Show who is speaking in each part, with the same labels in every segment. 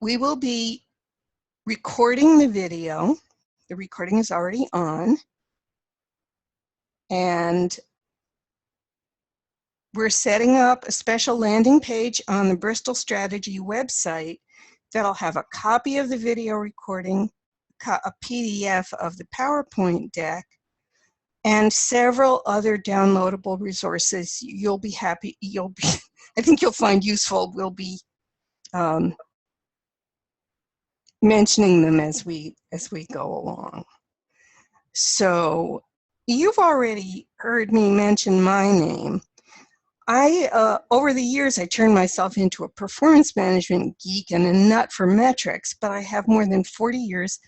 Speaker 1: we will be recording the video. The recording is already on. And we're setting up a special landing page on the Bristol Strategy website that'll have a copy of the video recording, a PDF of the PowerPoint deck, and several other downloadable resources you'll be happy, I think you'll find useful. We'll be mentioning them as we go along. So you've already heard me mention my name. Over the years, I turned myself into a performance management geek and a nut for metrics, but I have more than 40 years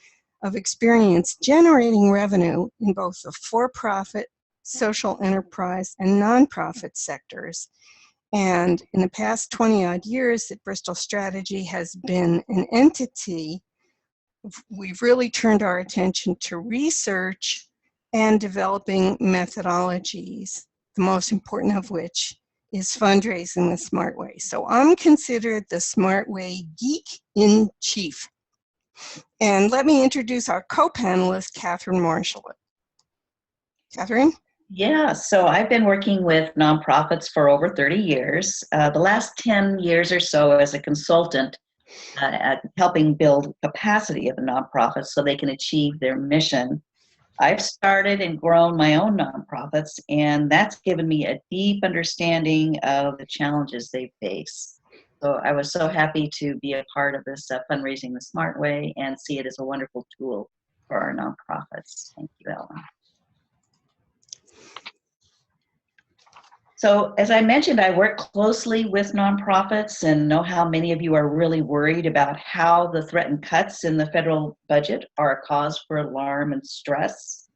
Speaker 1: of experience generating revenue in both the for-profit, social enterprise, and nonprofit sectors. And in the past 20-odd years that Bristol Strategy has been an entity, we've really turned our attention to research and developing methodologies, the most important of which is fundraising the smart way. So I'm considered the smart way geek in chief. And let me introduce our co-panelist, Catherine Marshall. Catherine?
Speaker 2: Yeah, so I've been working with nonprofits for over 30 years. The last 10 years or so as a consultant at helping build capacity of the nonprofits so they can achieve their mission. I've started and grown my own nonprofits, and that's given me a deep understanding of the challenges they face. So I was so happy to be a part of this Fundraising the Smart Way and see it as a wonderful tool for our nonprofits. Thank you, Ellen. So as I mentioned, I work closely with nonprofits and know how many of you are really worried about how the threatened cuts in the federal budget are a cause for alarm and stress.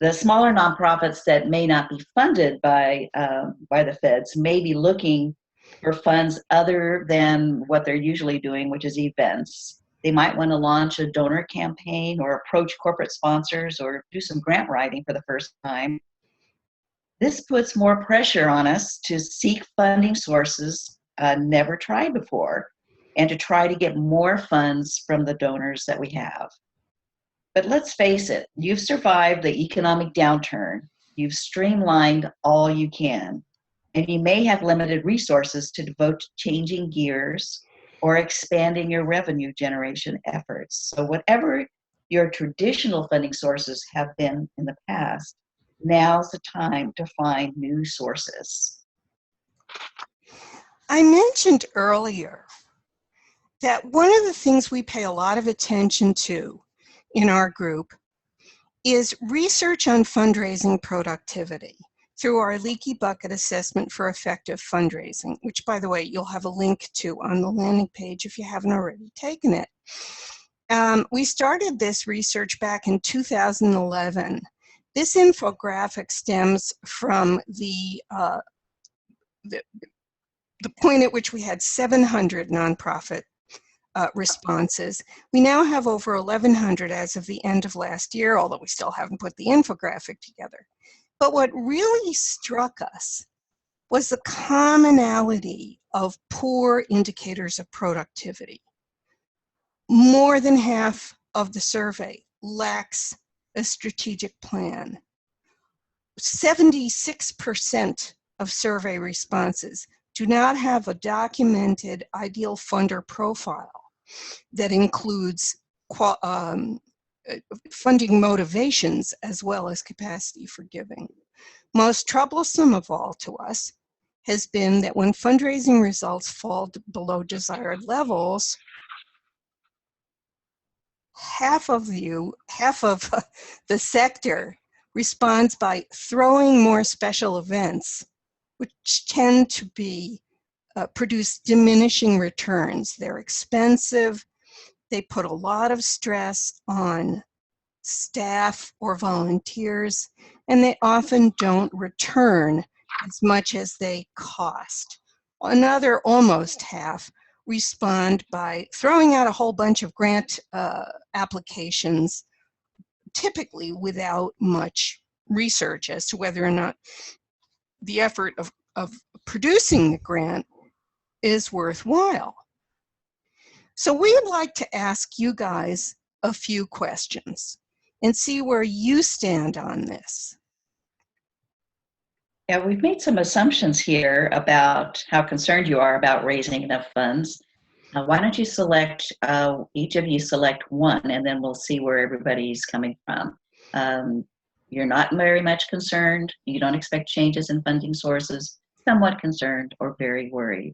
Speaker 2: The smaller nonprofits that may not be funded by the feds may be looking for funds other than what they're usually doing, which is events. They might want to launch a donor campaign or approach corporate sponsors or do some grant writing for the first time. This puts more pressure on us to seek funding sources never tried before and to try to get more funds from the donors that we have. But let's face it, you've survived the economic downturn, you've streamlined all you can, and you may have limited resources to devote to changing gears or expanding your revenue generation efforts. So whatever your traditional funding sources have been in the past, now's the time to find new sources.
Speaker 1: I mentioned earlier that one of the things we pay a lot of attention to in our group is research on fundraising productivity through our leaky bucket assessment for effective fundraising, which, by the way, you'll have a link to on the landing page if you haven't already taken it. We started this research back in 2011. This infographic stems from the point at which we had 700 nonprofit responses. We now have over 1,100 as of the end of last year, although we still haven't put the infographic together. But what really struck us was the commonality of poor indicators of productivity. More than half of the survey lacks a strategic plan. 76% of survey responses do not have a documented ideal funder profile that includes funding motivations as well as capacity for giving. Most troublesome of all to us has been that when fundraising results fall below desired levels, half of the sector responds by throwing more special events, which tend to be produce diminishing returns. They're expensive. They put a lot of stress on staff or volunteers, and they often don't return as much as they cost. Another almost half respond by throwing out a whole bunch of grant applications, typically without much research as to whether or not the effort of producing the grant is worthwhile. So we would like to ask you guys a few questions and see where you stand on this.
Speaker 2: Yeah, we've made some assumptions here about how concerned you are about raising enough funds. Why don't you select, each of you select one, and then we'll see where everybody's coming from. You're not very much concerned, you don't expect changes in funding sources, somewhat concerned, or very worried.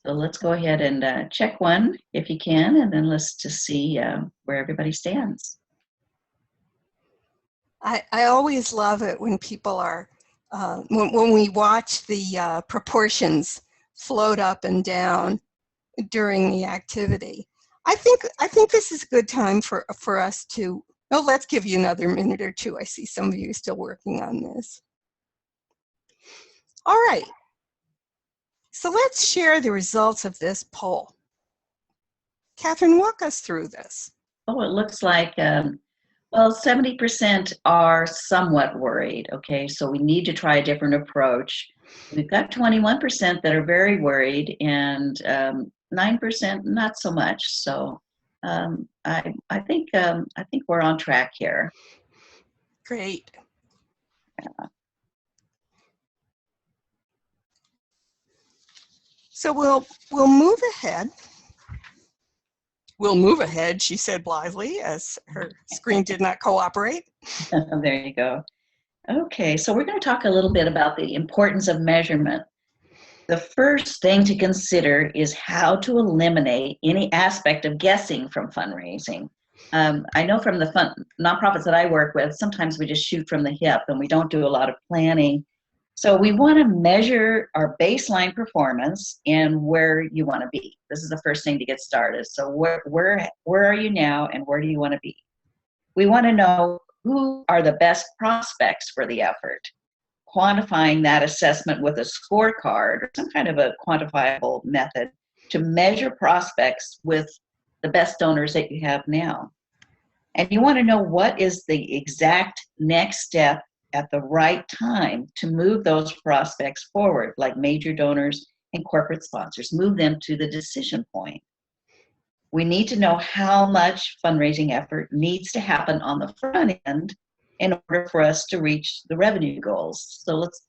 Speaker 2: So let's go ahead and check one if you can, and then let's just see where everybody stands.
Speaker 1: I always love it when people are, when we watch the proportions float up and down during the activity. I think this is a good time for us to, oh, let's give you another minute or two. I see some of you still working on this. All right, so let's share the results of this poll. Catherine, walk us through this.
Speaker 2: Oh, it looks like, well, 70% are somewhat worried, okay? So we need to try a different approach. We've got 21% that are very worried and 9% not so much. So I think we're on track here.
Speaker 1: Great.
Speaker 2: Yeah.
Speaker 1: So we'll move ahead. We'll move ahead, she said blithely, as her screen did not cooperate.
Speaker 2: There you go. Okay, so we're going to talk a little bit about the importance of measurement. The first thing to consider is how to eliminate any aspect of guessing from fundraising. I know from the nonprofits that I work with, sometimes we just shoot from the hip and we don't do a lot of planning. So we want to measure our baseline performance and where you want to be. This is the first thing to get started. So where are you now and where do you want to be? We want to know who are the best prospects for the effort. Quantifying that assessment with a scorecard or some kind of a quantifiable method to measure prospects with the best donors that you have now. And you want to know what is the exact next step at the right time to move those prospects forward, like major donors and corporate sponsors, move them to the decision point. We need to know how much fundraising effort needs to happen on the front end in order for us to reach the revenue goals. So let's,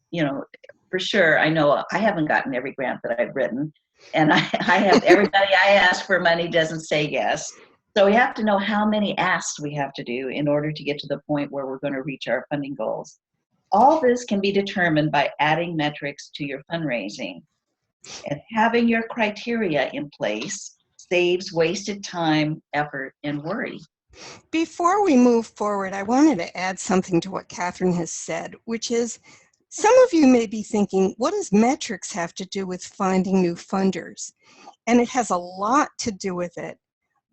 Speaker 2: for sure, I know I haven't gotten every grant that I've written, and I have everybody I ask for money doesn't say yes. So we have to know how many asks we have to do in order to get to the point where we're going to reach our funding goals. All this can be determined by adding metrics to your fundraising. And having your criteria in place saves wasted time, effort, and worry.
Speaker 1: Before we move forward, I wanted to add something to what Catherine has said, which is some of you may be thinking, what does metrics have to do with finding new funders? And it has a lot to do with it,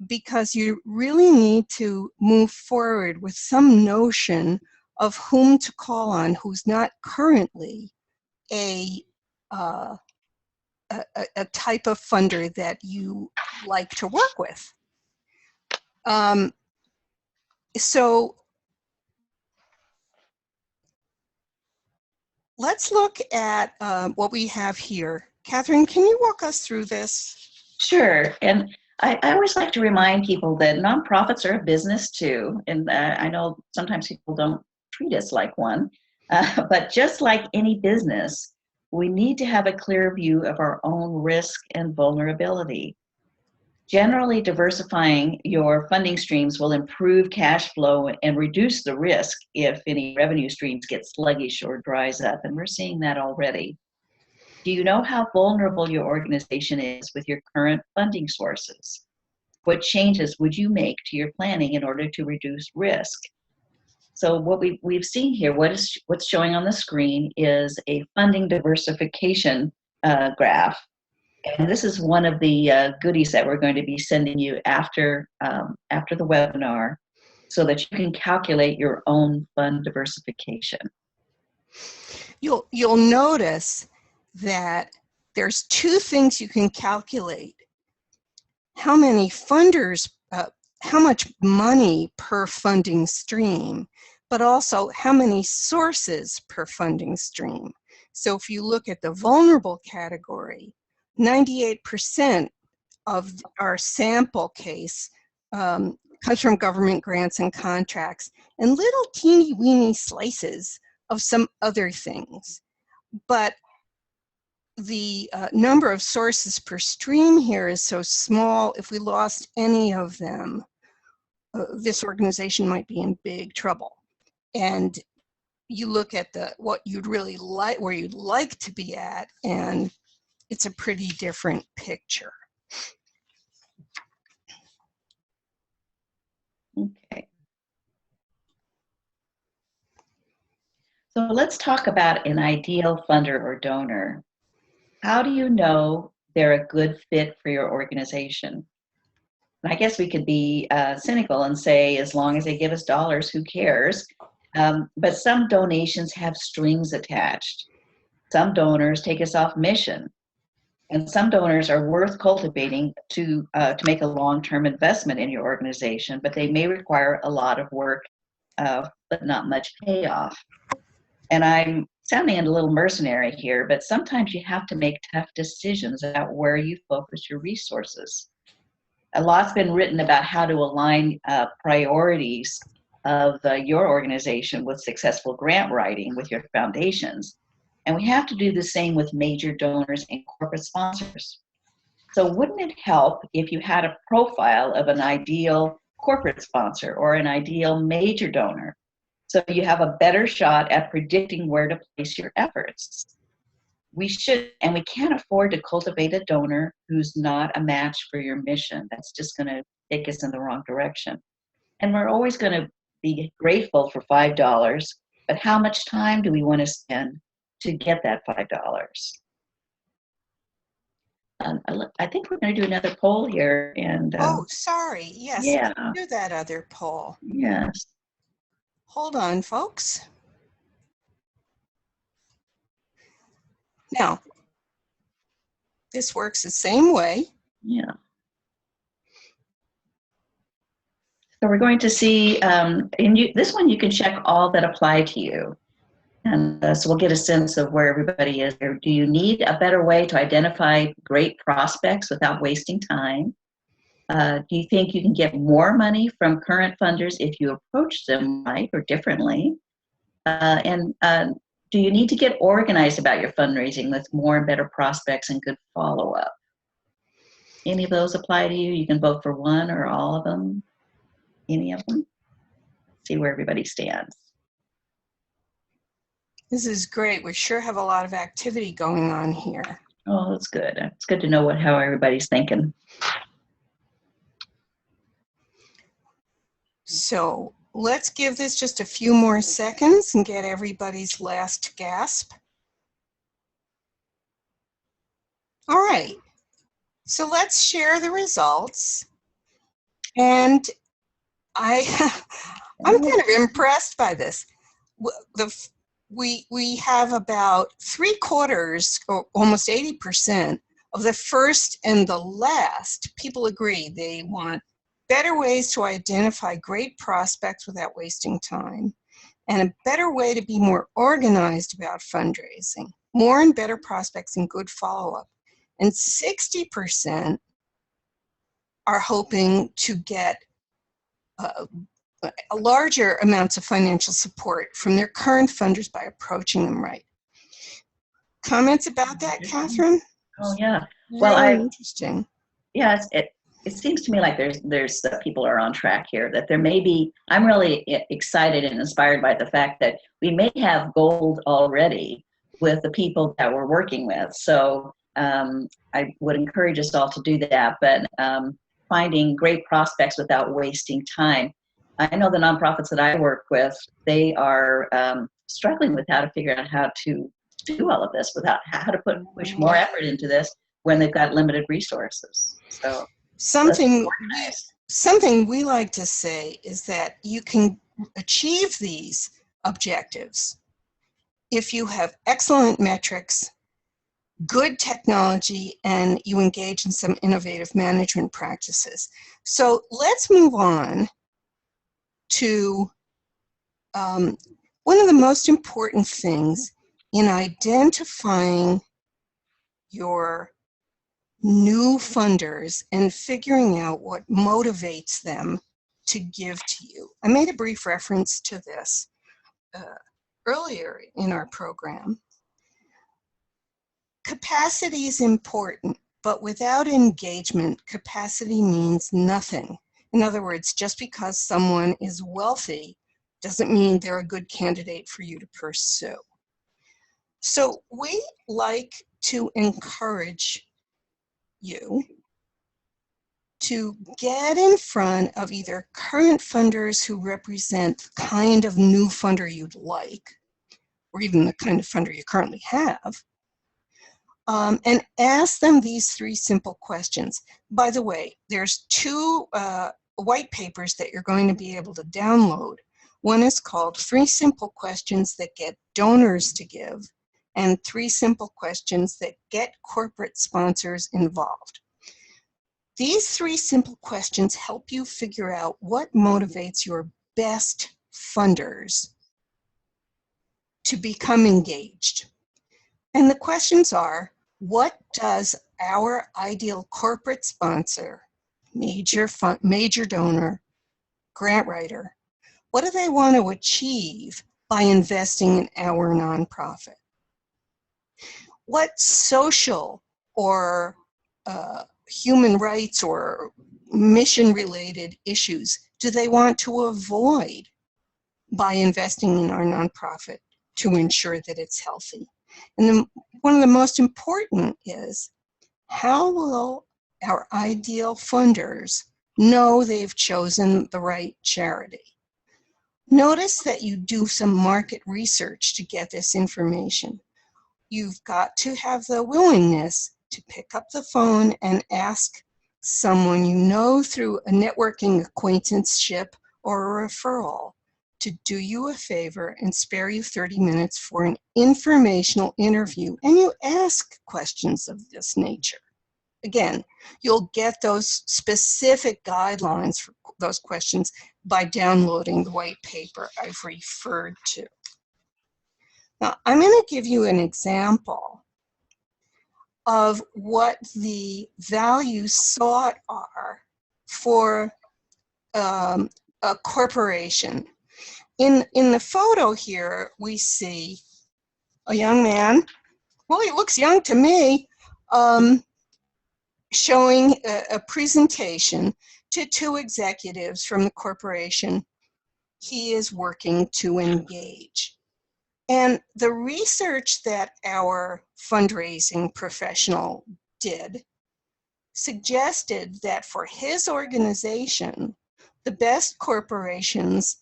Speaker 1: because you really need to move forward with some notion of whom to call on who's not currently a type of funder that you like to work with. So let's look at what we have here. Catherine, can you walk us through this?
Speaker 2: Sure. And I always like to remind people that nonprofits are a business too. And I know sometimes people don't treat us like one, but just like any business, we need to have a clear view of our own risk and vulnerability. Generally, diversifying your funding streams will improve cash flow and reduce the risk if any revenue streams get sluggish or dries up, and we're seeing that already. Do you know how vulnerable your organization is with your current funding sources? What changes would you make to your planning in order to reduce risk? So what we've seen here, what's showing on the screen is a funding diversification graph. And this is one of the goodies that we're going to be sending you after the webinar so that you can calculate your own fund diversification.
Speaker 1: You'll notice that there's two things you can calculate. How many funders, how much money per funding stream, but also how many sources per funding stream. So if you look at the vulnerable category, 98% of our sample case comes from government grants and contracts, and little teeny weeny slices of some other things. But the number of sources per stream here is so small, if we lost any of them, this organization might be in big trouble. And you look at what you'd really like, where you'd like to be at, and it's a pretty different picture.
Speaker 2: Okay. So let's talk about an ideal funder or donor. How do you know they're a good fit for your organization? And I guess we could be cynical and say, as long as they give us dollars, who cares? But some donations have strings attached. Some donors take us off mission. And some donors are worth cultivating to make a long-term investment in your organization, but they may require a lot of work, but not much payoff. And I'm sounding a little mercenary here, but sometimes you have to make tough decisions about where you focus your resources. A lot's been written about how to align priorities of your organization with successful grant writing with your foundations. And we have to do the same with major donors and corporate sponsors. So wouldn't it help if you had a profile of an ideal corporate sponsor or an ideal major donor, so you have a better shot at predicting where to place your efforts? We should, and we can't afford to cultivate a donor who's not a match for your mission. That's just going to take us in the wrong direction. And we're always going to be grateful for $5, but how much time do we want to spend to get that $5? I think we're going to do another poll here. And
Speaker 1: oh, sorry. Yes,
Speaker 2: yeah,
Speaker 1: do that other poll.
Speaker 2: yes.
Speaker 1: Hold on, folks. Now, this works the same way.
Speaker 2: Yeah. So we're going to see, this one you can check all that apply to you. And so we'll get a sense of where everybody is. Do you need a better way to identify great prospects without wasting time? Do you think you can get more money from current funders if you approach them right or differently? Do you need to get organized about your fundraising with more and better prospects and good follow-up? Any of those apply to you? You can vote for one or all of them. Any of them? See where everybody stands.
Speaker 1: This is great. We sure have a lot of activity going on here.
Speaker 2: Oh, that's good. It's good to know how everybody's thinking.
Speaker 1: So let's give this just a few more seconds and get everybody's last gasp. All right, so let's share the results. And I'm kind of impressed by this. We have about 3/4 or almost 80% of the first and the last people agree they want better ways to identify great prospects without wasting time, and a better way to be more organized about fundraising, more and better prospects and good follow-up. And 60% are hoping to get larger amounts of financial support from their current funders by approaching them right. Comments about that, Catherine?
Speaker 2: Oh yeah.
Speaker 1: Well, interesting.
Speaker 2: Yes, it seems to me like there's people are on track here. That there may be. I'm really excited and inspired by the fact that we may have gold already with the people that we're working with. So I would encourage us all to do that. But finding great prospects without wasting time. I know the nonprofits that I work with, they are struggling with how to figure out how to do all of this, without how to push more effort into this when they've got limited resources. So
Speaker 1: something we like to say is that you can achieve these objectives if you have excellent metrics, good technology, and you engage in some innovative management practices. So let's move on to one of the most important things in identifying your new funders and figuring out what motivates them to give to you. I made a brief reference to this earlier in our program. Capacity is important, but without engagement, capacity means nothing. In other words, just because someone is wealthy doesn't mean they're a good candidate for you to pursue. So we like to encourage you to get in front of either current funders who represent the kind of new funder you'd like, or even the kind of funder you currently have, and ask them these 3 simple questions. By the way, there's 2 white papers that you're going to be able to download. One is called 3 Simple Questions That Get Donors to Give, and 3 Simple Questions That Get Corporate Sponsors Involved. These 3 simple questions help you figure out what motivates your best funders to become engaged. And the questions are, what does our ideal corporate sponsor, major donor, grant writer, what do they want to achieve by investing in our nonprofit? What social or human rights or mission-related issues do they want to avoid by investing in our nonprofit to ensure that it's healthy? And then one of the most important is, how will our ideal funders know they've chosen the right charity? Notice that you do some market research to get this information. You've got to have the willingness to pick up the phone and ask someone you know through a networking acquaintanceship or a referral to do you a favor and spare you 30 minutes for an informational interview, and you ask questions of this nature. Again, you'll get those specific guidelines for those questions by downloading the white paper I've referred to. Now, I'm going to give you an example of what the values sought are for a corporation. In the photo here, we see a young man, well, he looks young to me, showing a presentation to 2 executives from the corporation he is working to engage. And the research that our fundraising professional did suggested that for his organization, the best corporations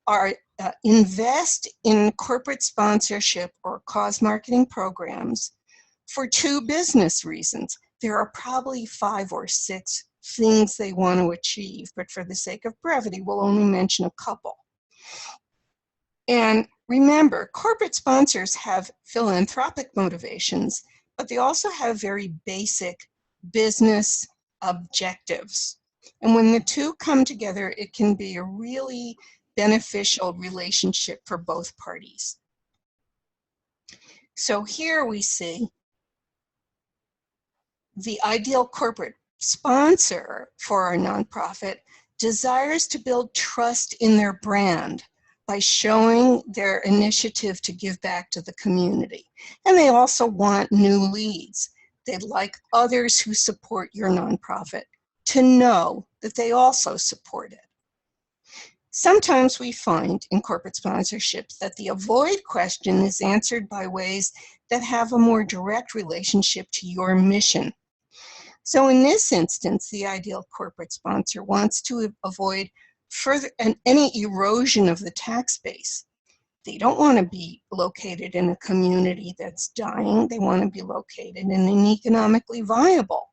Speaker 1: are invest in corporate sponsorship or cause marketing programs for 2 business reasons. There are probably 5 or 6 things they want to achieve, but for the sake of brevity, we'll only mention a couple. And remember, corporate sponsors have philanthropic motivations, but they also have very basic business objectives. And when the 2 come together, it can be a really beneficial relationship for both parties. So here we see the ideal corporate sponsor for our nonprofit desires to build trust in their brand by showing their initiative to give back to the community. And they also want new leads. They'd like others who support your nonprofit to know that they also support it. Sometimes we find in corporate sponsorships that the avoid question is answered by ways that have a more direct relationship to your mission. So in this instance, the ideal corporate sponsor wants to avoid further any erosion of the tax base. They don't want to be located in a community that's dying. They want to be located in an economically viable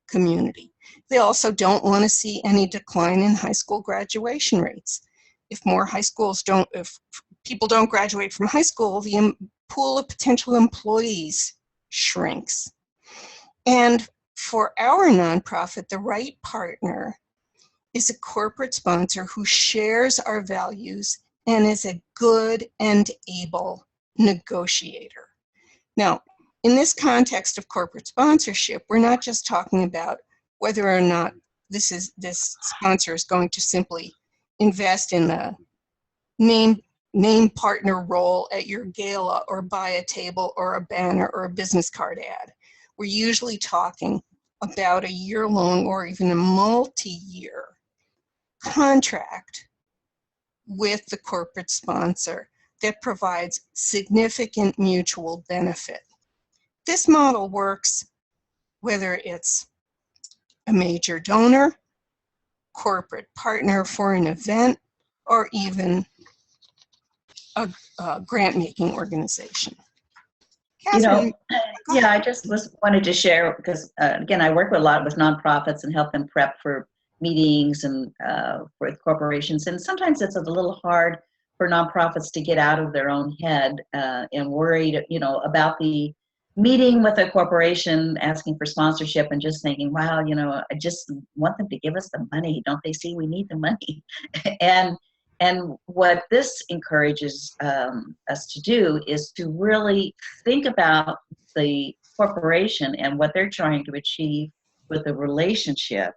Speaker 1: community. They also don't want to see any decline in high school graduation rates. If people don't graduate from high school, the pool of potential employees shrinks. And for our nonprofit, the right partner is a corporate sponsor who shares our values and is a good and able negotiator. Now, in this context of corporate sponsorship, we're not just talking about whether or not this sponsor is going to simply invest in the name partner role at your gala or buy a table or a banner or a business card ad. We're usually talking about a year-long or even a multi-year contract with the corporate sponsor that provides significant mutual benefit. This model works whether it's a major donor, corporate partner for an event, or even a grant-making organization. Catherine,
Speaker 2: yeah, I just wanted to share because, again, I work a lot with nonprofits and help them prep for meetings and with corporations. And sometimes it's a little hard for nonprofits to get out of their own head and worried, about the meeting with a corporation asking for sponsorship and just thinking, wow, I just want them to give us the money. Don't they see we need the money? And what this encourages us to do is to really think about the corporation and what they're trying to achieve with the relationship.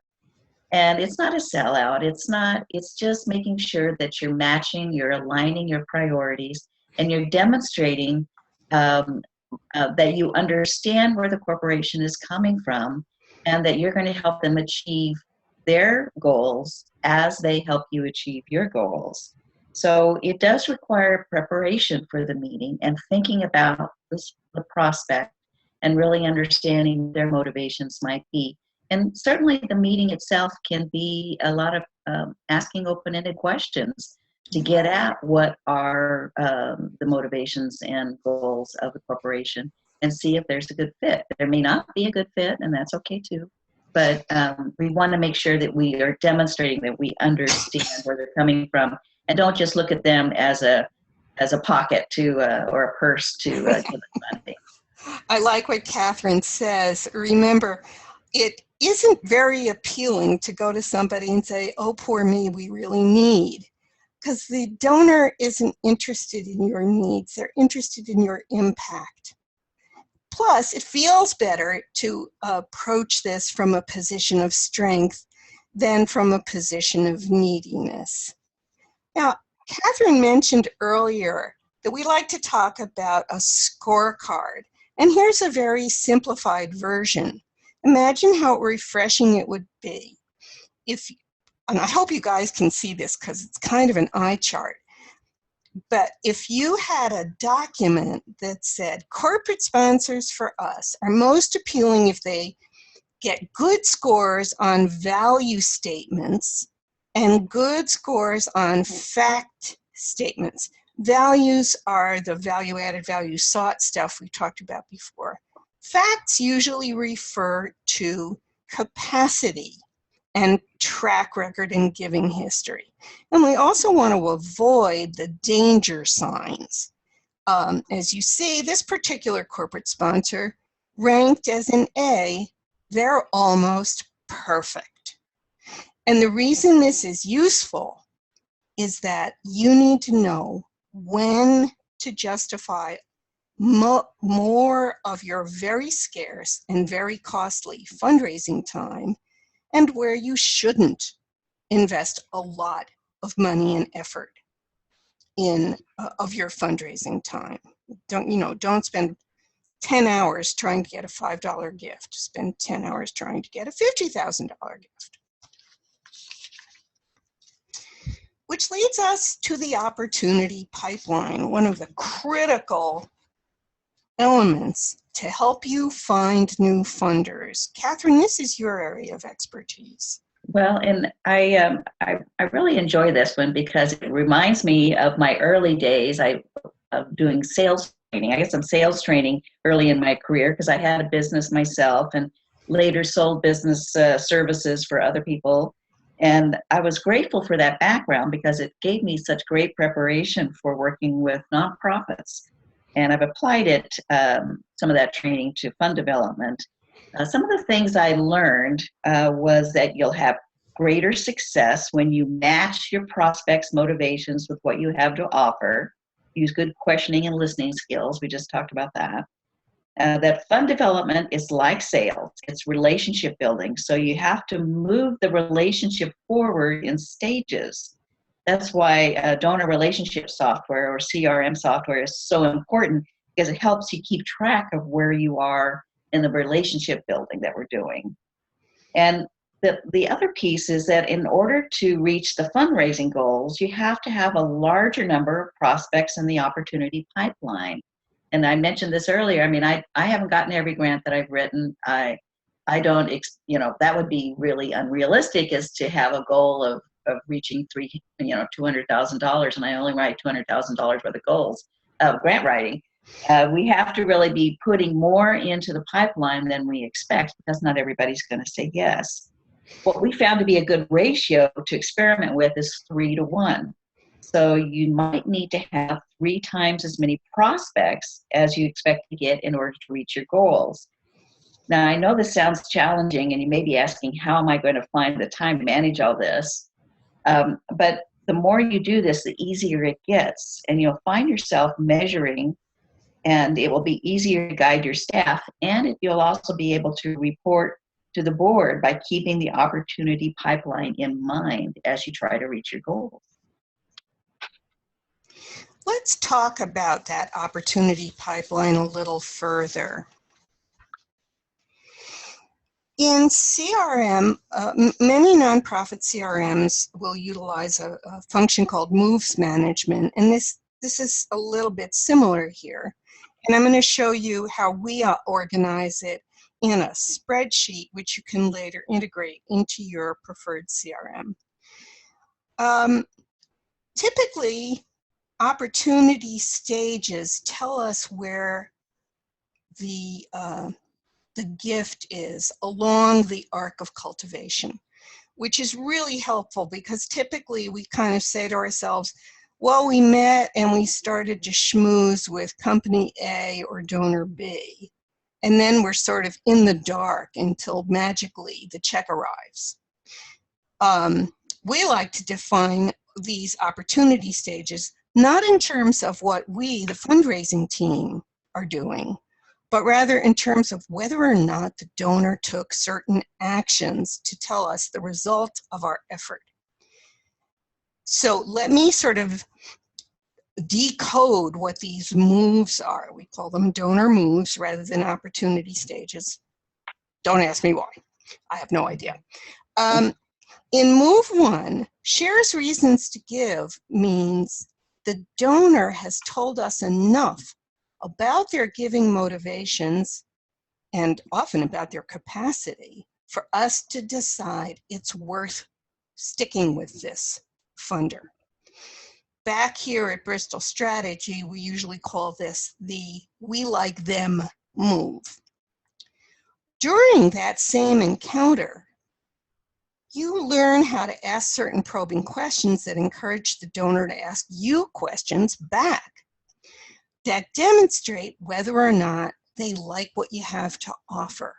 Speaker 2: And it's not a sellout. It's just making sure that you're matching, you're aligning your priorities, and you're demonstrating that you understand where the corporation is coming from and that you're going to help them achieve their goals as they help you achieve your goals. So it does require preparation for the meeting and thinking about the prospect and really understanding their motivations might be. And certainly the meeting itself can be a lot of asking open-ended questions to get at what are the motivations and goals of the corporation and see if there's a good fit. There may not be a good fit, and that's okay too. But we want to make sure that we are demonstrating that we understand where they're coming from and don't just look at them as a pocket or a purse to give us money.
Speaker 1: I like what Catherine says. Remember, it isn't very appealing to go to somebody and say, oh, poor me, we really need. Because the donor isn't interested in your needs. They're interested in your impact. Plus, it feels better to approach this from a position of strength than from a position of neediness. Now, Catherine mentioned earlier that we like to talk about a scorecard. And here's a very simplified version. Imagine how refreshing it would be if, and I hope you guys can see this because it's kind of an eye chart. But if you had a document that said corporate sponsors for us are most appealing if they get good scores on value statements and good scores on fact statements. Values are the value added, value sought stuff we talked about before. Facts usually refer to capacity and track record and giving history. And we also want to avoid the danger signs. As you see, this particular corporate sponsor ranked as an A, they're almost perfect. And the reason this is useful is that you need to know when to justify more of your very scarce and very costly fundraising time and where you shouldn't invest a lot of money and effort in of your fundraising time. Don't spend 10 hours trying to get a $5 gift. Spend 10 hours trying to get a $50,000 gift. Which leads us to the opportunity pipeline, one of the critical elements to help you find new funders. Catherine, this is your area of expertise.
Speaker 2: Well, and I really enjoy this one because it reminds me of my early days of doing sales training. I got some sales training early in my career because I had a business myself and later sold business services for other people. And I was grateful for that background because it gave me such great preparation for working with nonprofits. And I've applied it, some of that training to fund development. Some of the things I learned was that you'll have greater success when you match your prospects' motivations with what you have to offer. Use good questioning and listening skills. We just talked about that. that fund development is like sales. It's relationship building. So you have to move the relationship forward in stages. That's why donor relationship software or CRM software is so important, because it helps you keep track of where you are in the relationship building that we're doing. And the other piece is that in order to reach the fundraising goals, you have to have a larger number of prospects in the opportunity pipeline. And I mentioned this earlier. I mean, I haven't gotten every grant that I've written. I don't, that would be really unrealistic, is to have a goal of reaching $200,000, and I only write $200,000 worth of goals of grant writing. We have to really be putting more into the pipeline than we expect, because not everybody's going to say yes. What we found to be a good ratio to experiment with is 3 to 1. So you might need to have 3 times as many prospects as you expect to get in order to reach your goals. Now, I know this sounds challenging, and you may be asking, how am I going to find the time to manage all this? But the more you do this, the easier it gets, and you'll find yourself measuring, and it will be easier to guide your staff, and you'll also be able to report to the board by keeping the opportunity pipeline in mind as you try to reach your goals.
Speaker 1: Let's talk about that opportunity pipeline a little further. In CRM, many nonprofit CRMs will utilize a function called moves management, and this is a little bit similar here. And I'm going to show you how we organize it in a spreadsheet, which you can later integrate into your preferred CRM. Typically, opportunity stages tell us where the gift is along the arc of cultivation, which is really helpful, because typically we kind of say to ourselves, well, we met and we started to schmooze with company A or donor B, and then we're sort of in the dark until magically the check arrives. We like to define these opportunity stages not in terms of what we, the fundraising team, are doing, but rather in terms of whether or not the donor took certain actions to tell us the result of our effort. So let me sort of decode what these moves are. We call them donor moves rather than opportunity stages. Don't ask me why. I have no idea. In move 1, shares reasons to give means the donor has told us enough about their giving motivations and often about their capacity for us to decide it's worth sticking with this funder. Back here at Bristol Strategy, we usually call this the we like them move. During that same encounter, you learn how to ask certain probing questions that encourage the donor to ask you questions back that demonstrate whether or not they like what you have to offer,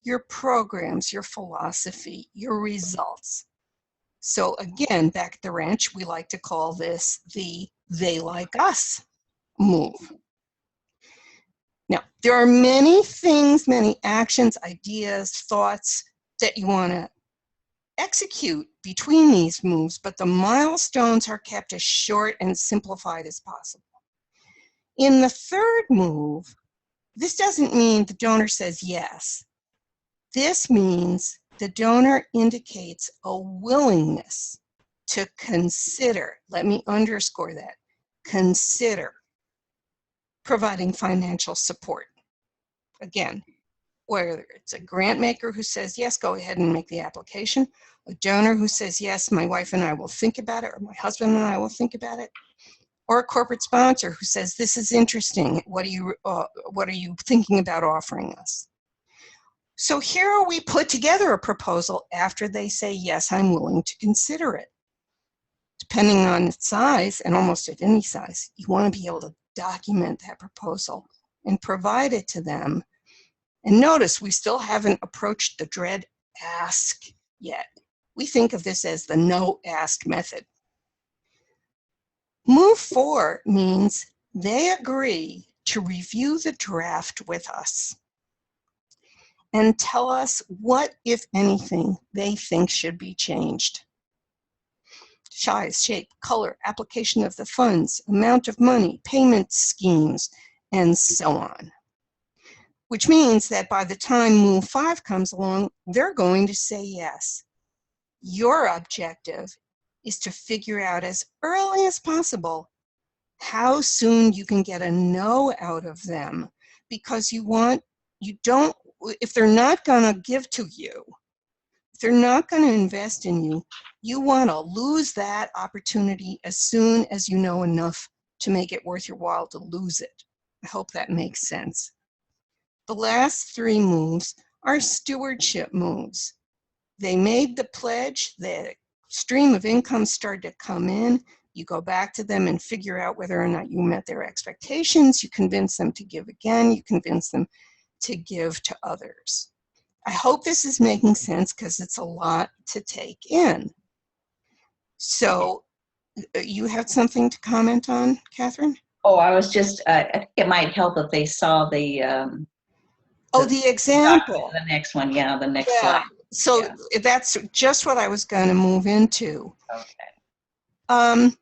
Speaker 1: your programs, your philosophy, your results. So again, back at the ranch, we like to call this the they like us move. Now, there are many things, many actions, ideas, thoughts that you want to execute between these moves, but the milestones are kept as short and simplified as possible. In the third move, this doesn't mean the donor says yes. This means the donor indicates a willingness to consider, let me underscore that, consider providing financial support. Again, whether it's a grant maker who says, yes, go ahead and make the application, a donor who says, yes, my wife and I will think about it, or my husband and I will think about it, or a corporate sponsor who says, this is interesting, what are you thinking about offering us? So here we put together a proposal after they say, yes, I'm willing to consider it. Depending on its size, and almost at any size, you want to be able to document that proposal and provide it to them. And notice, we still haven't approached the dread ask yet. We think of this as the no ask method. Move 4 means they agree to review the draft with us and tell us what, if anything, they think should be changed. Size, shape, color, application of the funds, amount of money, payment schemes, and so on. Which means that by the time Move 5 comes along, they're going to say yes. Your objective is to figure out as early as possible how soon you can get a no out of them, because if they're not going to give to you, if they're not going to invest in you, you want to lose that opportunity as soon as you know enough to make it worth your while to lose it. I hope that makes sense. The last 3 moves are stewardship moves. They made the pledge, the stream of income started to come in. You go back to them and figure out whether or not you met their expectations. You convince them to give again. You convince them to give to others. I hope this is making sense because it's a lot to take in. So you had something to comment on, Catherine?
Speaker 2: Oh, I was just, I think it might help if they saw the
Speaker 1: example.
Speaker 2: The next one, yeah, the next slide.
Speaker 1: So that's just what I was going to move into.
Speaker 2: Okay.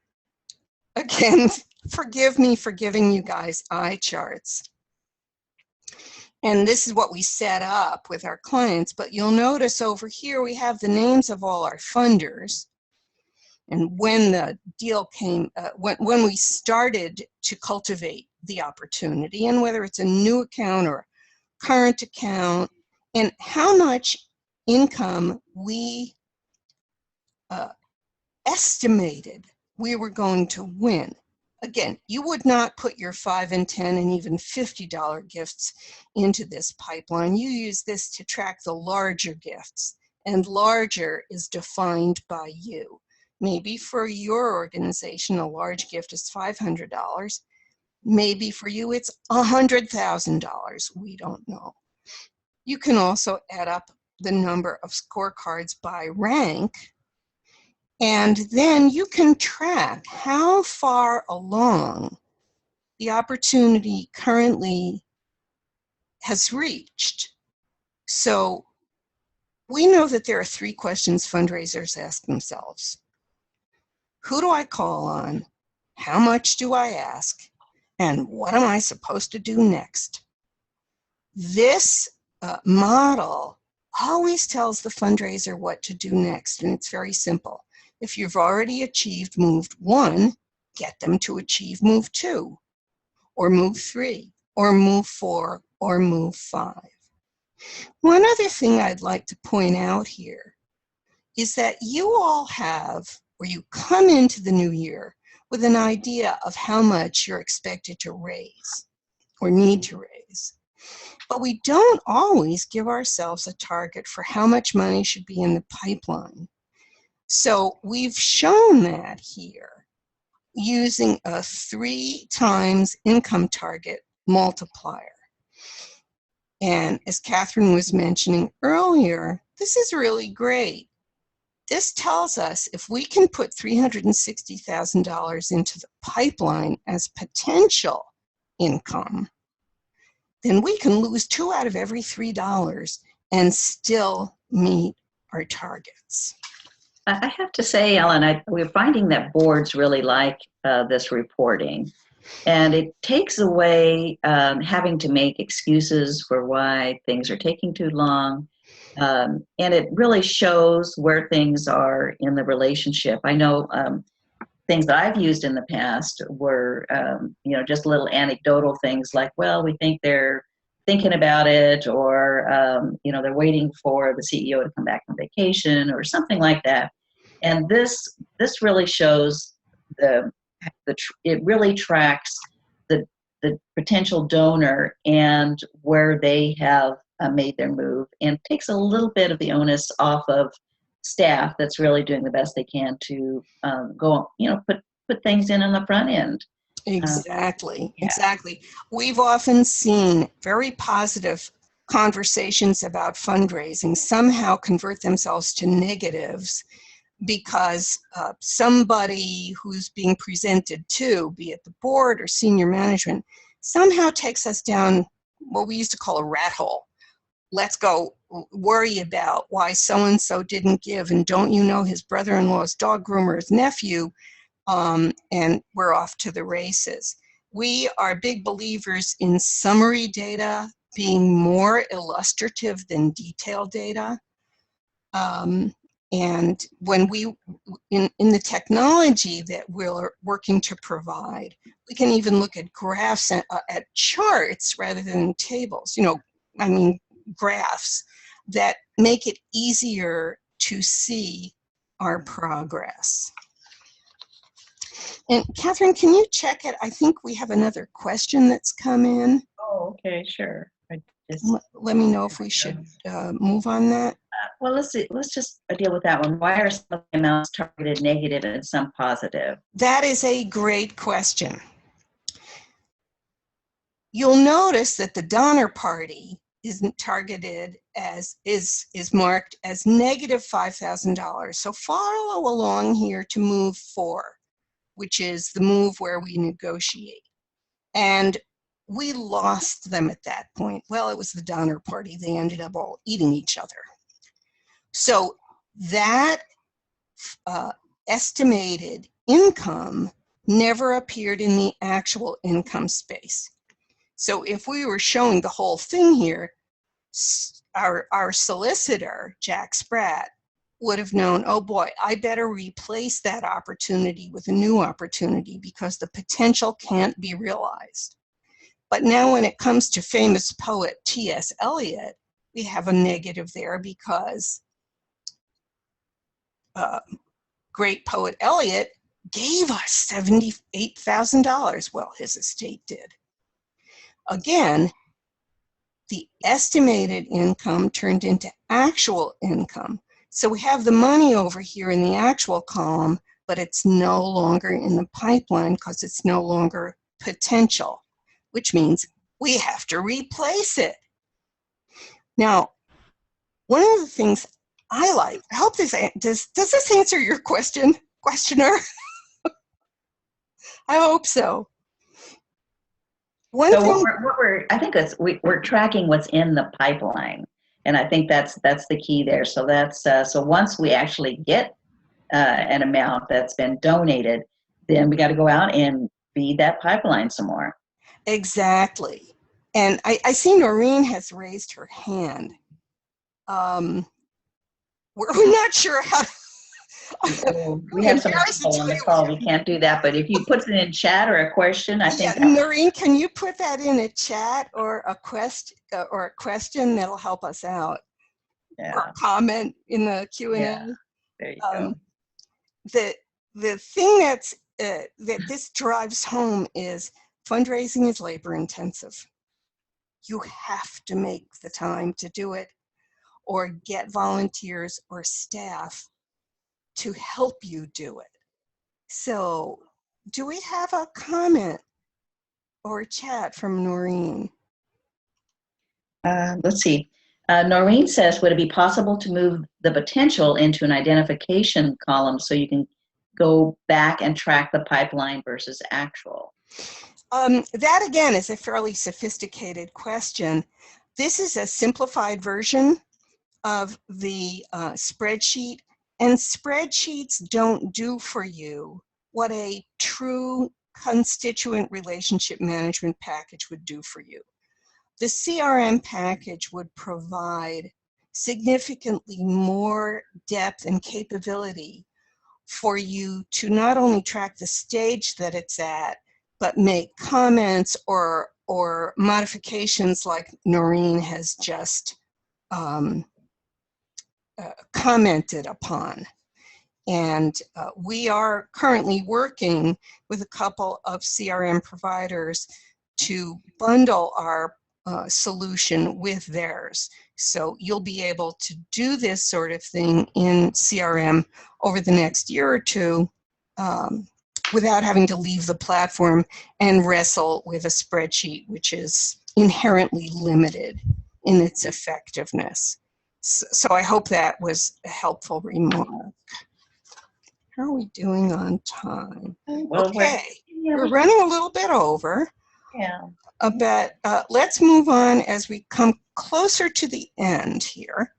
Speaker 1: Again, forgive me for giving you guys eye charts. And this is what we set up with our clients, but you'll notice over here we have the names of all our funders. And when the deal came, when we started to cultivate the opportunity, and whether it's a new account or a current account, and how much income we estimated we were going to win. Again, you would not put your $5 and $10 and even $50 gifts into this pipeline. You use this to track the larger gifts, and larger is defined by you. Maybe for your organization, a large gift is $500. Maybe for you, it's $100,000. We don't know. You can also add up the number of scorecards by rank, and then you can track how far along the opportunity currently has reached. So we know that there are 3 questions fundraisers ask themselves. Who do I call on? How much do I ask? And what am I supposed to do next? This model always tells the fundraiser what to do next, and it's very simple. If you've already achieved move 1, get them to achieve move 2, or move 3, or move 4, or move 5. One other thing I'd like to point out here is that you all have, or you come into the new year with an idea of how much you're expected to raise or need to raise. But we don't always give ourselves a target for how much money should be in the pipeline. So we've shown that here using a 3 times income target multiplier. And as Catherine was mentioning earlier, this is really great. This tells us if we can put $360,000 into the pipeline as potential income, then we can lose 2 out of every $3 and still meet our targets.
Speaker 2: I have to say, Ellen, we're finding that boards really like this reporting. And it takes away having to make excuses for why things are taking too long. And it really shows where things are in the relationship. I know things that I've used in the past were, just little anecdotal things like, well, we think they're thinking about it, or, they're waiting for the CEO to come back from vacation or something like that. And this really shows it really tracks the potential donor and where they have made their move, and takes a little bit of the onus off of staff that's really doing the best they can to put things in on the front end.
Speaker 1: Exactly. We've often seen very positive conversations about fundraising somehow convert themselves to negatives because somebody who's being presented to, be it the board or senior management, somehow takes us down what we used to call a rat hole. Let's go worry about why so-and-so didn't give, and don't you know his brother-in-law's dog groomer's nephew, and we're off to the races. We are big believers in summary data being more illustrative than detailed data. And when in the technology that we're working to provide, we can even look at graphs and at charts rather than tables, graphs that make it easier to see our progress. And Catherine, can you check it? I think we have another question that's come in.
Speaker 2: Oh, okay, sure.
Speaker 1: Let me know if we should move on that.
Speaker 2: Well, let's see. Let's just deal with that one. Why are some of the amounts targeted negative and some positive?
Speaker 1: That is a great question. You'll notice that the Donner Party isn't targeted as is marked as negative $5,000. So follow along here to move 4, which is the move where we negotiate. And we lost them at that point. Well, it was the Donner Party. They ended up all eating each other. So that estimated income never appeared in the actual income space. So if we were showing the whole thing here, our solicitor, Jack Spratt, would have known, oh boy, I better replace that opportunity with a new opportunity because the potential can't be realized. But now when it comes to famous poet T.S. Eliot, we have a negative there because great poet Eliot gave us $78,000. Well, his estate did. Again, the estimated income turned into actual income. So we have the money over here in the actual column, but it's no longer in the pipeline because it's no longer potential, which means we have to replace it. Now, one of the things I like, I hope this, does this answer your question, questioner? I hope so.
Speaker 2: I think we're tracking what's in the pipeline, and I think that's the key there. So that's so once we actually get an amount that's been donated, then we got to go out and feed that pipeline some more.
Speaker 1: Exactly. And I see Noreen has raised her hand. We're not sure how to.
Speaker 2: We have some people on the call. We can't do that, but if you put it in chat or a question, I think.
Speaker 1: Yeah, Noreen, can you put that in a chat or a question that'll help us out?
Speaker 2: Yeah.
Speaker 1: Or a comment in the Q&A.
Speaker 2: Yeah. There you go.
Speaker 1: The thing that this drives home is fundraising is labor intensive. You have to make the time to do it, or get volunteers or staff to help you do it. So do we have a comment or a chat from Noreen?
Speaker 2: Let's see. Noreen says, would it be possible to move the potential into an identification column so you can go back and track the pipeline versus actual?
Speaker 1: That again is a fairly sophisticated question. This is a simplified version of the spreadsheet, and spreadsheets don't do for you what a true constituent relationship management package would do for you. The CRM package would provide significantly more depth and capability for you to not only track the stage that it's at, but make comments or modifications like Noreen has just commented upon. And we are currently working with a couple of CRM providers to bundle our solution with theirs. So you'll be able to do this sort of thing in CRM over the next year or two without having to leave the platform and wrestle with a spreadsheet, which is inherently limited in its effectiveness. So I hope that was a helpful remark. How are we doing on time?
Speaker 2: Well,
Speaker 1: okay, we're running a little bit over.
Speaker 2: Yeah.
Speaker 1: But let's move on as we come closer to the end here.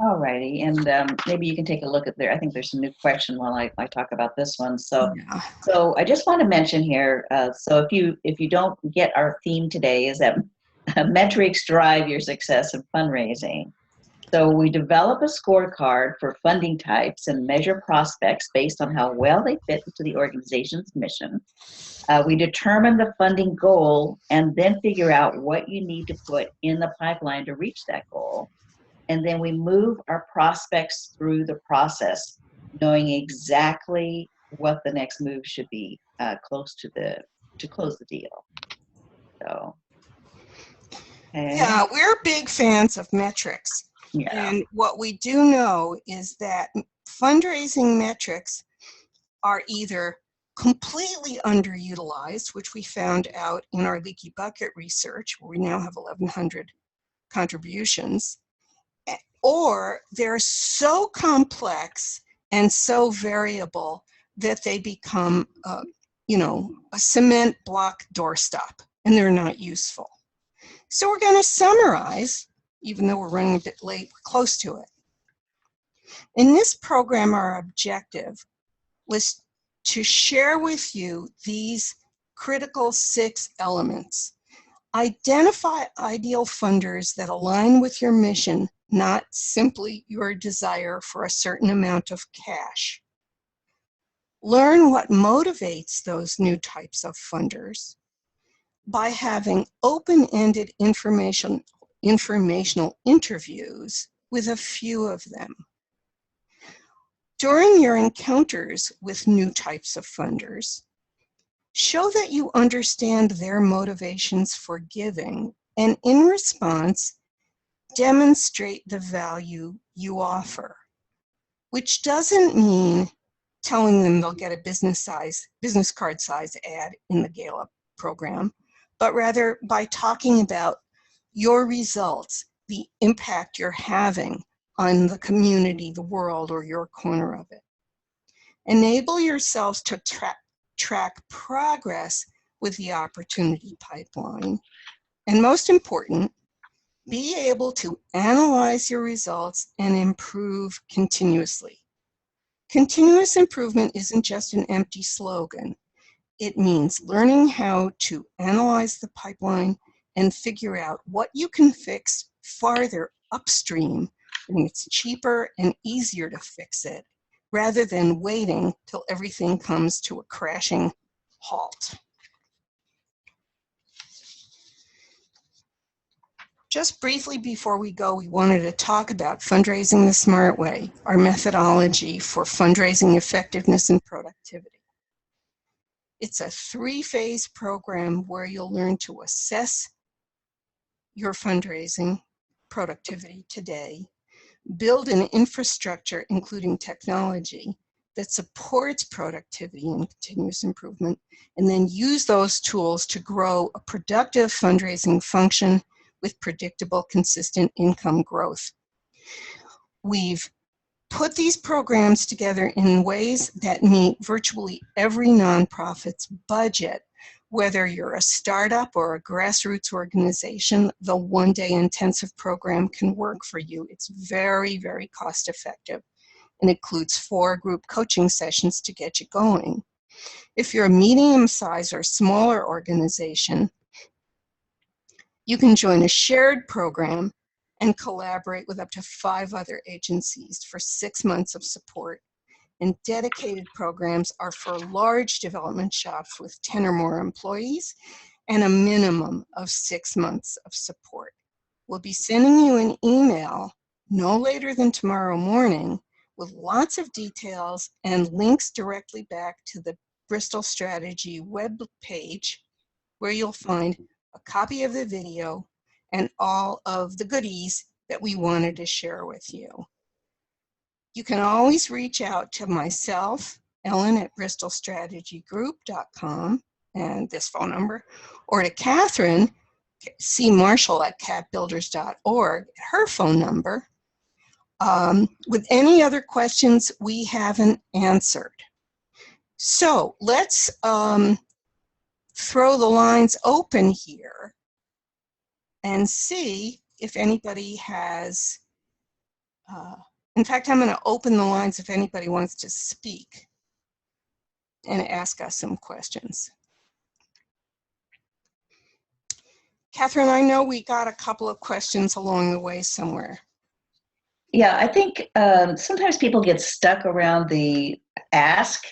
Speaker 2: All righty, and maybe you can take a look at there. I think there's some new question while I talk about this one. So,
Speaker 1: Yeah.
Speaker 2: so I just want to mention here. So if you don't get our theme today, is that metrics drive your success in fundraising. So we develop a scorecard for funding types and measure prospects based on how well they fit into the organization's mission. We determine the funding goal and then figure out what you need to put in the pipeline to reach that goal. And then we move our prospects through the process, knowing exactly what the next move should be to close the deal. So, okay.
Speaker 1: Yeah, we're big fans of metrics.
Speaker 2: Yeah.
Speaker 1: And what we do know is that fundraising metrics are either completely underutilized, which we found out in our leaky bucket research, where we now have 1,100 contributions, or they're so complex and so variable that they become, you know, a cement block doorstop, and they're not useful. So we're going to summarize, even though we're running a bit late, we're close to it. In this program, our objective was to share with you these critical 6 elements. Identify ideal funders that align with your mission, not simply your desire for a certain amount of cash. Learn what motivates those new types of funders by having open-ended informational interviews with a few of them. During your encounters with new types of funders, show that you understand their motivations for giving, and in response, demonstrate the value you offer, which doesn't mean telling them they'll get a business card size ad in the Gala program, but rather by talking about your results, the impact you're having on the community, the world, or your corner of it. Enable yourselves to track progress with the opportunity pipeline. And most important, be able to analyze your results and improve continuously. Continuous improvement isn't just an empty slogan. It means learning how to analyze the pipeline and figure out what you can fix farther upstream when it's cheaper and easier to fix it, rather than waiting till everything comes to a crashing halt. Just briefly before we go, we wanted to talk about Fundraising the Smart Way, our methodology for fundraising effectiveness and productivity. It's a 3-phase program where you'll learn to assess your fundraising productivity today, build an infrastructure, including technology, that supports productivity and continuous improvement, and then use those tools to grow a productive fundraising function with predictable, consistent income growth. We've put these programs together in ways that meet virtually every nonprofit's budget. Whether you're a startup or a grassroots organization, the one-day intensive program can work for you. It's very, very cost effective and includes 4 group coaching sessions to get you going. If you're a medium-sized or smaller organization, you can join a shared program and collaborate with up to 5 other agencies for 6 months of support. And dedicated programs are for large development shops with 10 or more employees and a minimum of 6 months of support. We'll be sending you an email no later than tomorrow morning with lots of details and links directly back to the Bristol Strategy web page, where you'll find a copy of the video and all of the goodies that we wanted to share with you. You can always reach out to myself, Ellen at bristolstrategygroup.com, and this phone number, or to Catherine, C. Marshall at capbuilders.org, her phone number, with any other questions we haven't answered. So let's throw the lines open here and see if anybody has, in fact, I'm going to open the lines if anybody wants to speak and ask us some questions. Catherine, I know we got a couple of questions along the way somewhere.
Speaker 2: Yeah, I think sometimes people get stuck around the ask.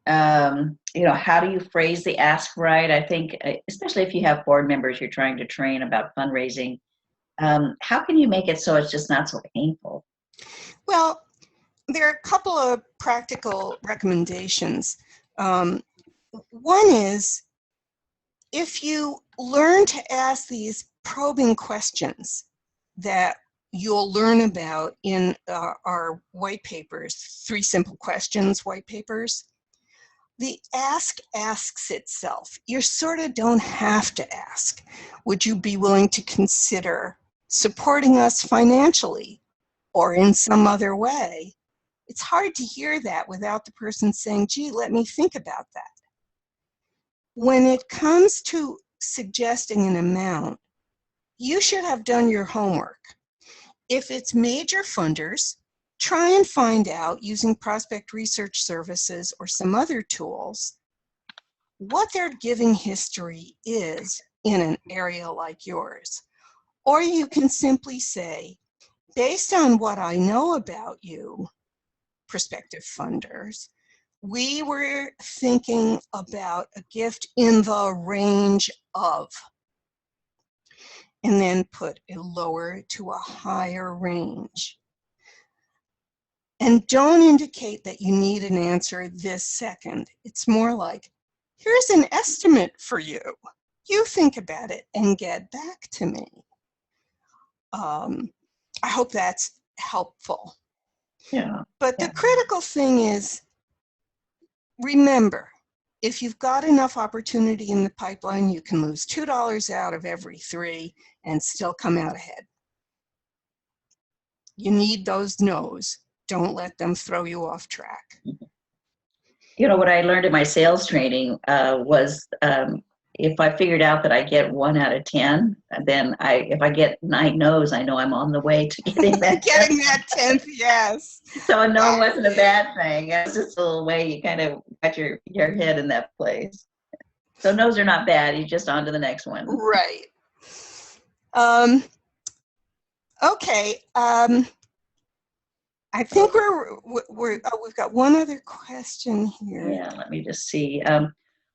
Speaker 2: You know, how do you phrase the ask right? I think, especially if you have board members you're trying to train about fundraising, how can you make it so it's just not so painful?
Speaker 1: Well, there are a couple of practical recommendations. One is, if you learn to ask these probing questions that you'll learn about in our white papers, 3 Simple Questions white papers, the ask asks itself. You sort of don't have to ask. Would you be willing to consider supporting us financially or in some other way? It's hard to hear that without the person saying, gee, let me think about that. When it comes to suggesting an amount, you should have done your homework. If it's major funders, try and find out, using Prospect Research Services or some other tools, what their giving history is in an area like yours. Or you can simply say, based on what I know about you, prospective funders, we were thinking about a gift in the range of, and then put a lower to a higher range. And don't indicate that you need an answer this second. It's more like, here's an estimate for you. You think about it and get back to me. I hope that's helpful.
Speaker 2: Yeah.
Speaker 1: But the critical thing is, remember, if you've got enough opportunity in the pipeline, you can lose $2 out of every 3 and still come out ahead. You need those no's. Don't let them throw you off track.
Speaker 2: You know, what I learned in my sales training was if I figured out that I get 1 out of 10, then if I get 9 no's, I know I'm on the way to getting that.
Speaker 1: Getting that 10th, yes.
Speaker 2: So a no wasn't a bad thing. It's just a little way you kind of got your head in that place. So no's are not bad. You're just on to the next one.
Speaker 1: Right. Okay. I think we've got one other question here.
Speaker 2: Yeah, let me just see.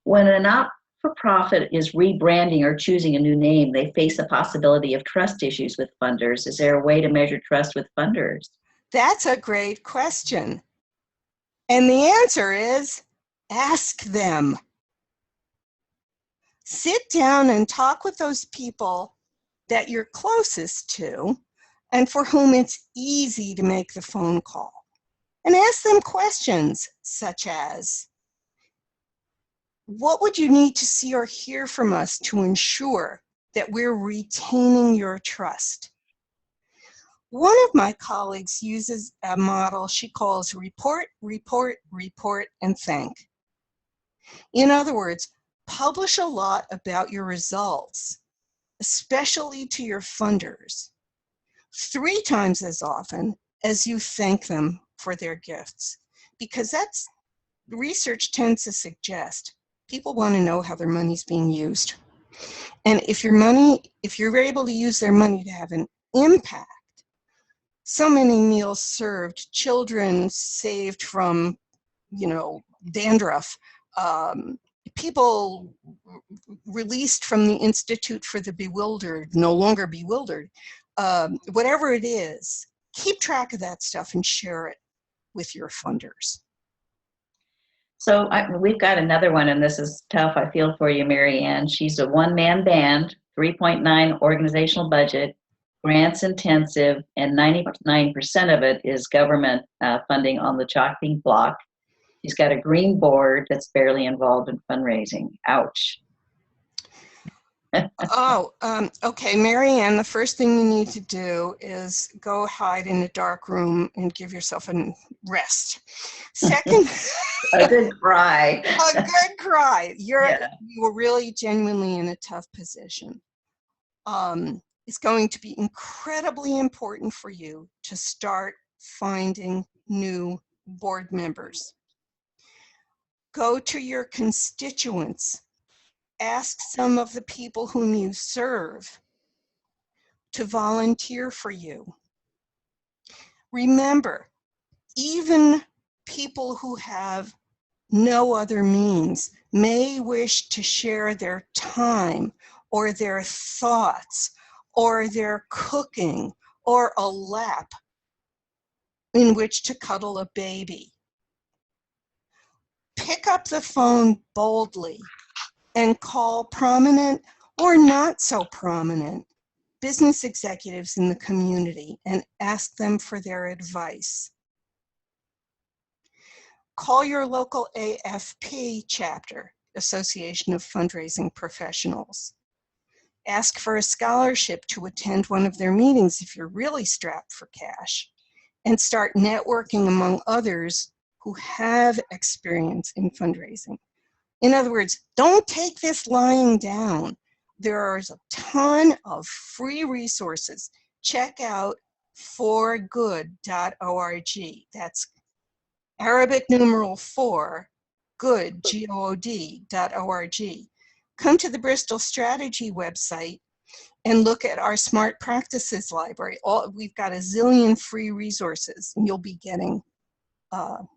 Speaker 2: When a not-for-profit is rebranding or choosing a new name, they face a possibility of trust issues with funders. Is there a way to measure trust with funders?
Speaker 1: That's a great question. And the answer is, ask them. Sit down and talk with those people that you're closest to and for whom it's easy to make the phone call. And ask them questions such as, what would you need to see or hear from us to ensure that we're retaining your trust? One of my colleagues uses a model she calls report, report, report, and thank. In other words, publish a lot about your results, especially to your funders, 3 times as often as you thank them for their gifts, because that's research tends to suggest people want to know how their money's being used. And if you're able to use their money to have an impact, so many meals served, children saved from, dandruff, people released from the Institute for the Bewildered, no longer bewildered, whatever it is, keep track of that stuff and share it with your funders.
Speaker 2: So we've got another one, and this is tough. I feel for you, Mary Ann. She's a one-man band, 3.9 organizational budget, grants intensive, and 99% of it is government funding on the chopping block. She's got a green board that's barely involved in fundraising. Ouch.
Speaker 1: Okay, Marianne, the first thing you need to do is go hide in a dark room and give yourself a rest. Second,
Speaker 2: A good cry.
Speaker 1: a good cry.
Speaker 2: Yeah.
Speaker 1: You're really genuinely in a tough position. It's going to be incredibly important for you to start finding new board members. Go to your constituents. Ask some of the people whom you serve to volunteer for you. Remember, even people who have no other means may wish to share their time or their thoughts or their cooking or a lap in which to cuddle a baby. Pick up the phone boldly and call prominent or not so prominent business executives in the community and ask them for their advice. Call your local AFP chapter, Association of Fundraising Professionals. Ask for a scholarship to attend one of their meetings if you're really strapped for cash, and start networking among others who have experience in fundraising. In other words, don't take this lying down. There is a ton of free resources. Check out forgood.org. That's Arabic numeral 4, good, G-O-O-D.org. Come to the Bristol Strategy website and look at our Smart Practices library. We've got a zillion free resources, and you'll be getting all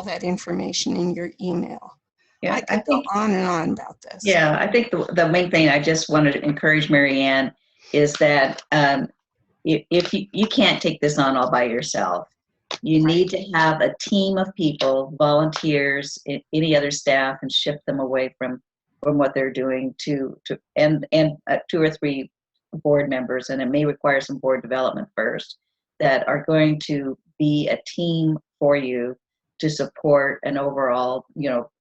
Speaker 1: that information in your email.
Speaker 2: Yeah,
Speaker 1: I could go on and on about this.
Speaker 2: Yeah, I think the main thing I just wanted to encourage Marianne is that if you can't take this on all by yourself, you need to have a team of people, volunteers, any other staff, and shift them away from what they're doing to 2 or 3 board members, and it may require some board development first, that are going to be a team for you to support an overall,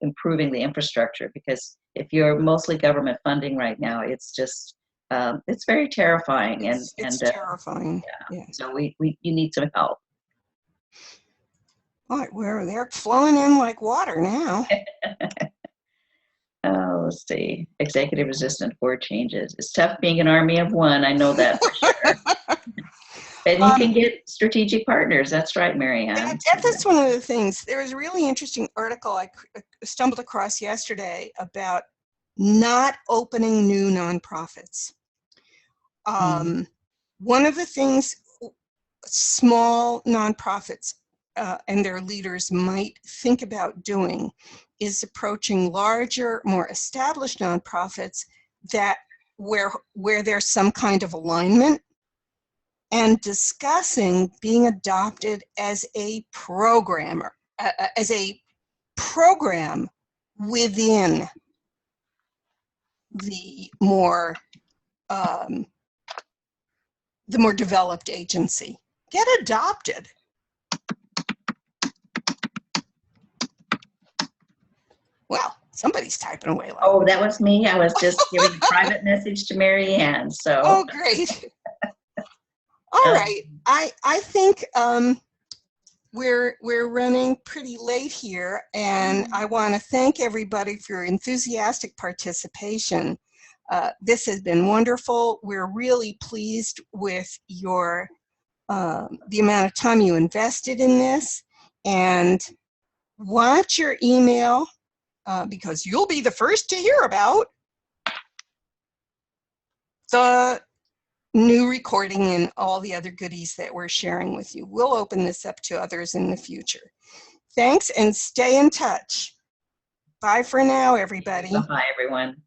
Speaker 2: improving the infrastructure. Because if you're mostly government funding right now, it's just it's very terrifying.
Speaker 1: It's terrifying.
Speaker 2: Yeah. So you need some help.
Speaker 1: All right, they're flowing in like water now.
Speaker 2: Oh, let's see. Executive resistant board changes. It's tough being an army of one. I know that for sure. And you can get strategic partners. That's right, Marianne.
Speaker 1: That's one of the things. There was a really interesting article I stumbled across yesterday about not opening new nonprofits. One of the things small nonprofits and their leaders might think about doing is approaching larger, more established nonprofits where there's some kind of alignment, and discussing being adopted as a program within the more developed agency. Get adopted. Well, somebody's typing away.
Speaker 2: Oh, that was me. I was just giving a private message to Marianne. So.
Speaker 1: Oh, great. All right. I think we're running pretty late here, and I want to thank everybody for your enthusiastic participation. This has been wonderful. We're really pleased with the amount of time you invested in this, and watch your email because you'll be the first to hear about the new recording and all the other goodies that we're sharing with you. We'll open this up to others in the future. Thanks, and stay in touch. Bye for now, everybody.
Speaker 2: Bye, everyone.